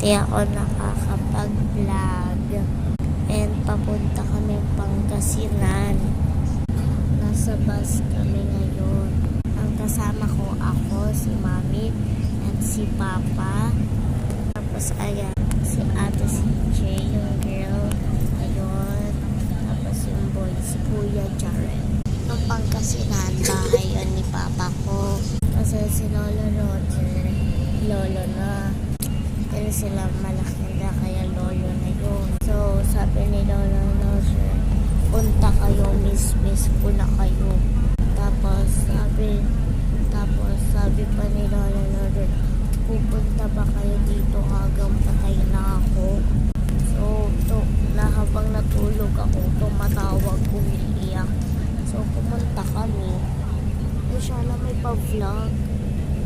Di ako nakakapag-vlog. And papunta kami Pangasinan. Nasa bus kami ngayon. Ang kasama ko ako, si Mami, and si Papa. Tapos ayan, si ate, si Jay, yung girl. Ayun. Tapos yung boy, si Kuya Jaren. Ang Pangasinan, bahay yun ni Papa ko. Kasi si Lolo Roger, lolo na. Pero sila malaki na, kaya lolo na yun. So, sabi ni Lolo Roger, punta kayo, miss ko na kayo. Tapos sabi pa ni Lolo Roger, pupunta ba kayo dito hanggang patay na ako? So, habang natulog ako, tumatawag, umiiyak. So, pumunta kami. So, sana may pa-vlog.